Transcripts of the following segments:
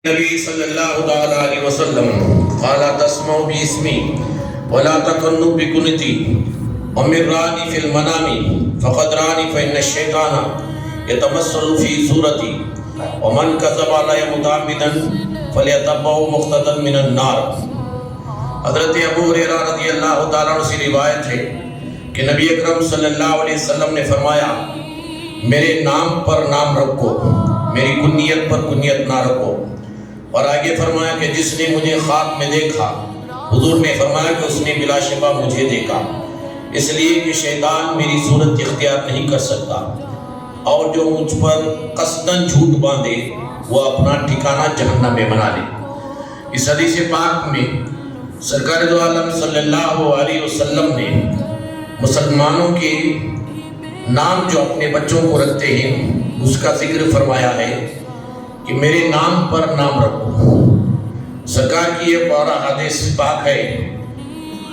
نبی صلی اللہ تعالی علیہ وسلم قال تسمعوا باسمی ولا تکنوا بکنتی ومن رانی فی المنام فقد رانی فإن الشیطان یتمثل فی صورتی ومن کذب علی متعمدا فلیتبع مقتدا من النار۔ حضرت ابو ہریرہ رضی اللہ تعالیٰ عنہ سے روایت ہے کہ نبی اکرم صلی اللہ علیہ وسلم نے فرمایا میرے نام پر نام رکھو، میری کنیت پر کنیت نہ رکھو۔ اور آگے فرمایا کہ جس نے مجھے خواب میں دیکھا، حضور نے فرمایا کہ اس نے بلا شبہ مجھے دیکھا، اس لیے کہ شیطان میری صورت اختیار نہیں کر سکتا، اور جو مجھ پر قصداً جھوٹ باندھے وہ اپنا ٹھکانہ جہنم میں بنا لے۔ اس حدیث پاک میں سرکار دو عالم صلی اللہ علیہ وسلم نے مسلمانوں کے نام جو اپنے بچوں کو رکھتے ہیں اس کا ذکر فرمایا ہے کہ میرے نام پر نام رکھو۔ سرکار کی یہ پورا حدیث پاک ہے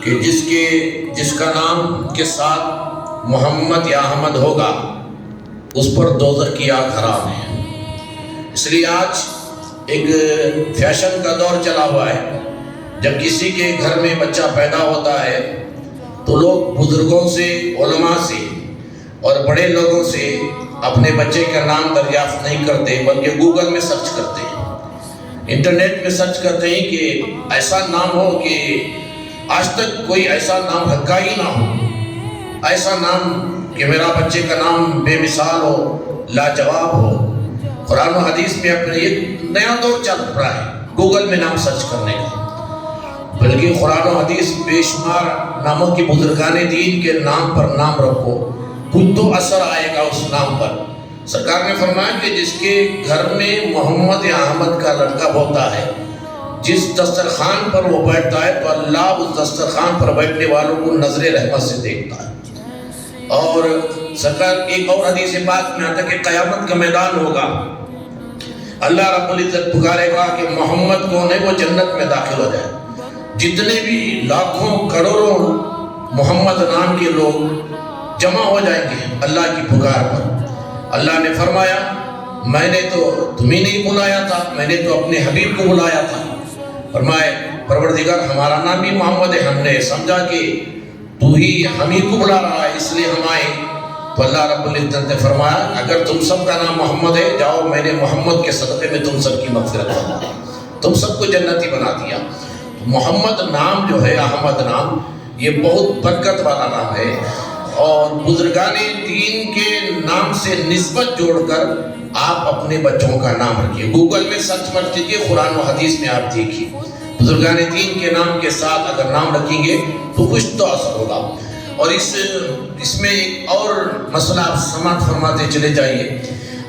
کہ جس کا نام کے ساتھ محمد یا احمد ہوگا اس پر دوزخ کی آگ حرام ہے۔ اس لیے آج ایک فیشن کا دور چلا ہوا ہے، جب کسی کے گھر میں بچہ پیدا ہوتا ہے تو لوگ بزرگوں سے، علماء سے اور بڑے لوگوں سے اپنے بچے کا نام دریافت نہیں کرتے، بلکہ گوگل میں سرچ کرتے ہیں، انٹرنیٹ میں سرچ کرتے ہیں کہ ایسا نام ہو کہ آج تک کوئی ایسا نام رکھا ہی نہ ہو، ایسا نام کہ میرا بچے کا نام بے مثال ہو، لاجواب ہو۔ قرآن و حدیث میں اپنے ایک نیا دور چل رہا ہے گوگل میں نام سرچ کرنے کا، بلکہ قرآن و حدیث بے شمار ناموں کی بزرگان دین کے نام پر نام رکھو، کچھ تو اثر آئے گا اس نام پر۔ سرکار نے فرمایا کہ جس کے گھر میں محمد یا احمد کا لڑکا ہوتا ہے، جس دسترخوان پر وہ بیٹھتا ہے تو اللہ اس دسترخوان پر بیٹھنے والوں کو نظر رحمت سے دیکھتا ہے۔ اور سرکار ایک اور حدیث پاک میں آتا ہے کہ قیامت کا میدان ہوگا، اللہ رب العزت پکارے گا کہ محمد کون ہے، وہ جنت میں داخل ہو جائے۔ جتنے بھی لاکھوں کروڑوں محمد نام کے لوگ جمع ہو جائیں گے اللہ کی پکار پر۔ اللہ نے فرمایا میں نے تو تمہیں نہیں بلایا تھا، میں نے تو اپنے حبیب کو بلایا تھا۔ فرمائے پروردگار ہمارا نام بھی محمد ہے، ہم نے سمجھا کہ تو ہی ہم ہی کو بلا رہا ہے اس لیے ہم آئے۔ تو اللہ رب العزت نے فرمایا اگر تم سب کا نام محمد ہے، جاؤ میں نے محمد کے صدقے میں تم سب کی مغفرت کروں گا، تم سب کو جنتی بنا دیا۔ محمد نام جو ہے، احمد نام، یہ بہت برکت والا نام ہے، اور بزرگان دین کے نام سے نسبت جوڑ کر آپ اپنے بچوں کا نام رکھیے۔ گوگل میں سرچ مت کیجیے، قرآن و حدیث میں آپ دیکھیے، بزرگان دین کے نام کے ساتھ اگر نام رکھیں گے تو کچھ تو اثر ہوگا۔ اور اس میں ایک اور مسئلہ آپ سماعت فرماتے چلے جائیے۔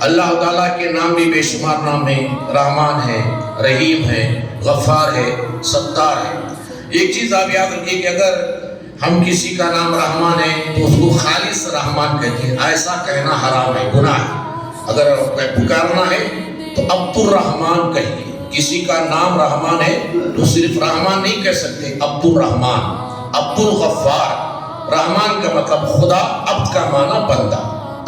اللہ تعالیٰ کے نام بھی بے شمار نام ہیں، رحمان ہے، رحیم ہے، غفار ہے، ستار ہے۔ ایک چیز آپ یاد رکھیے کہ اگر ہم کسی کا نام رحمان ہے تو اس کو خالص رحمان کہتے ہیں، ایسا کہنا حرام ہے، گناہ ہے۔ اگر پکارنا ہے تو عبد الرحمان کہیے۔ کسی کا نام رحمان ہے تو صرف رحمان نہیں کہہ سکتے، عبد الرحمان، عبد الغفار۔ رحمان کا مطلب خدا، عبد کا معنی بندہ،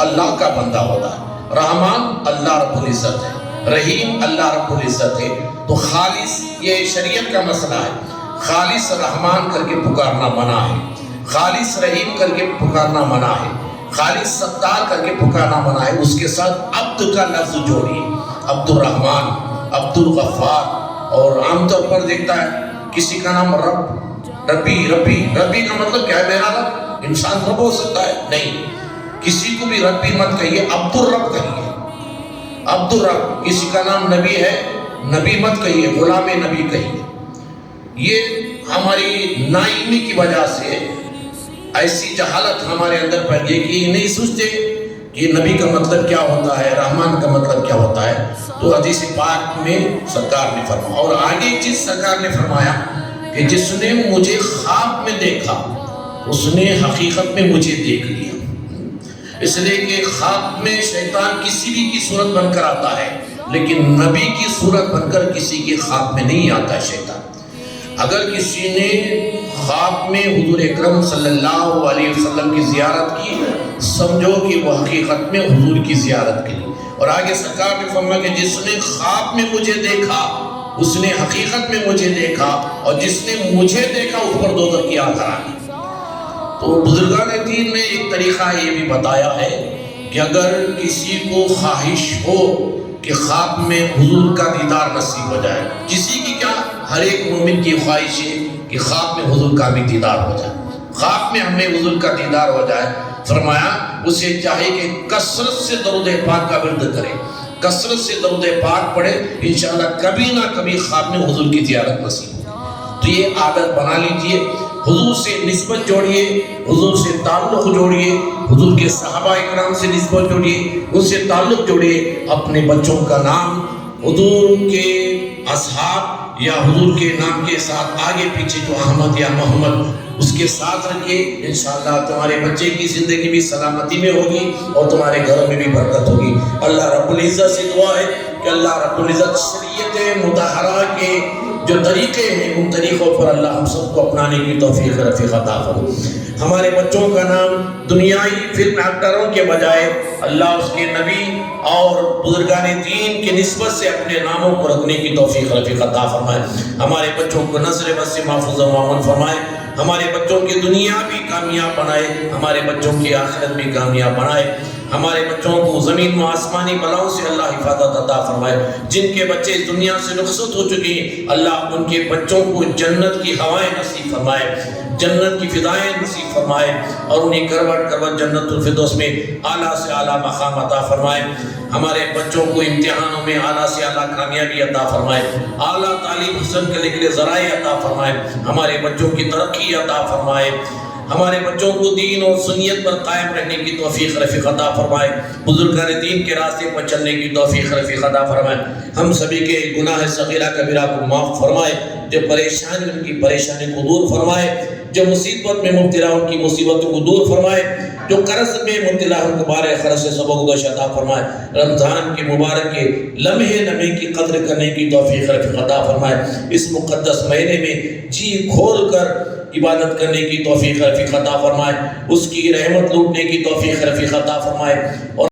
اللہ کا بندہ ہوتا ہے۔ رحمان اللہ رب العزت ہے، رحیم اللہ رب العزت ہے۔ تو خالص یہ شریعت کا مسئلہ ہے، خالص رحمان کر کے پکارنا منع ہے، خالص رحیم کر کے پکارنا منع ہے، خالص ستار کر کے پکارنا منع ہے۔ اس کے ساتھ عبد کا لفظ جوڑیے، عبد الرحمان، عبد الغفار۔ اور عام طور پر دیکھتا ہے کسی کا نام ربی کا مطلب کیا ہے؟ میرا رب۔ انسان رب ہو سکتا ہے؟ نہیں، کسی کو بھی ربی مت کہیے، عبد الرب کہیے، عبد الرب۔ کسی کا نام نبی ہے، نبی مت کہیے، غلام نبی کہیے۔ یہ ہماری ناعلمی کی وجہ سے ایسی جہالت ہمارے اندر پڑ گئی کہ یہ نہیں سوچتے کہ نبی کا مطلب کیا ہوتا ہے، رحمان کا مطلب کیا ہوتا ہے۔ تو حدیث پاک میں سرکار نے فرمایا، اور آگے ایک چیز سرکار نے فرمایا کہ جس نے مجھے خواب میں دیکھا اس نے حقیقت میں مجھے دیکھ لیا۔ اس لیے کہ خواب میں شیطان کسی بھی کی صورت بن کر آتا ہے، لیکن نبی کی صورت بن کر کسی کے خواب میں نہیں آتا ہے شیطان۔ اگر کسی نے خواب میں حضور اکرم صلی اللہ علیہ وسلم کی زیارت کی، سمجھو کہ وہ حقیقت میں حضور کی زیارت کی۔ اور آگے سرکار نے فرمایا کہ جس نے خواب میں مجھے دیکھا اس نے حقیقت میں مجھے دیکھا، اور جس نے مجھے دیکھا اس پر دوزخ کی آگ حرام کی۔ تو بزرگان دین نے ایک طریقہ یہ بھی بتایا ہے کہ اگر کسی کو خواہش ہو کہ خواب میں حضور کا دیدار نصیب ہو جائے، کسی کی کیا، ہر ایک مومن کی خواہش ہے کہ خواب میں حضور کا بھی دیدار ہو جائے، خواب میں ہمیں حضور کا دیدار ہو جائے، فرمایا اسے چاہے کہ کثرت سے درود پاک کا ورد کرے، کثرت سے درود پاک پڑھے، انشاءاللہ کبھی نہ کبھی خواب میں حضور کی زیارت نصیب ہو۔ تو یہ عادت بنا لیجئے، حضور سے نسبت جوڑیے، حضور سے تعلق جوڑیے، حضور کے صحابہ اکرام سے نسبت جوڑیے، ان سے تعلق جوڑیے، اپنے بچوں کا نام حضور کے اصحاب یا حضور کے نام کے ساتھ آگے پیچھے جو احمد یا محمد اس کے ساتھ رکھیے، انشاءاللہ تمہارے بچے کی زندگی بھی سلامتی میں ہوگی اور تمہارے گھروں میں بھی برکت ہوگی۔ اللہ رب العزت سے دعا ہے کہ اللہ رب العزت شریعت مطہرہ کے جو طریقے ہیں ان طریقوں پر اللہ ہم سب کو اپنانے کی توفیق رفیق عطا فرمائے۔ ہمارے بچوں کا نام دنیائی فلم ایکٹروں کے بجائے اللہ اس کے نبی اور بزرگان دین کی نسبت سے اپنے ناموں کو رکھنے کی توفیق رفیق عطا فرمائے۔ ہمارے بچوں کو نظر بد سے محفوظ و مامن فرمائے، ہمارے بچوں کی دنیا بھی کامیاب بنائے، ہمارے بچوں کی آخرت بھی کامیاب بنائے، ہمارے بچوں کو زمین و آسمانی بلاؤں سے اللہ حفاظت عطا فرمائے۔ جن کے بچے اس دنیا سے رخصت ہو چکے ہیں اللہ ان کے بچوں کو جنت کی ہوائیں نصیب فرمائے، جنت کی فضائیں نصیب فرمائے، اور انہیں کروٹ کروٹ جنت الفردوس میں اعلیٰ سے اعلیٰ مقام عطا فرمائے۔ ہمارے بچوں کو امتحانوں میں اعلیٰ سے اعلیٰ کامیابی عطا فرمائے، اعلیٰ تعلیم حاصل کرنے کے لیے ذرائع عطا فرمائے، ہمارے بچوں کی ترقی عطا فرمائے، ہمارے بچوں کو دین اور سنیت پر قائم رہنے کی توفیق رفیق عطا فرمائے، بزرگان دین کے راستے پر چلنے کی توفیق رفیق عطا فرمائے، ہم سبھی کے گناہ صغیرہ کبیرہ کو معاف فرمائے، جو پریشانی ان کی پریشانی کو دور فرمائے، جو مصیبت میں مبتلا ان کی مصیبتوں کو دور فرمائے، جو قرض میں مبتلا ان کو بارے خرچ سے سبق عطا فرمائے، رمضان کے مبارک کے لمحے لمحے کی قدر کرنے کی توفیق رفیق عطا فرمائے، اس مقدس مہینے میں جی کھول کر عبادت کرنے کی توفیق رفیق عطا فرمائے، اس کی رحمت لوٹنے کی توفیق رفیق عطا فرمائے، اور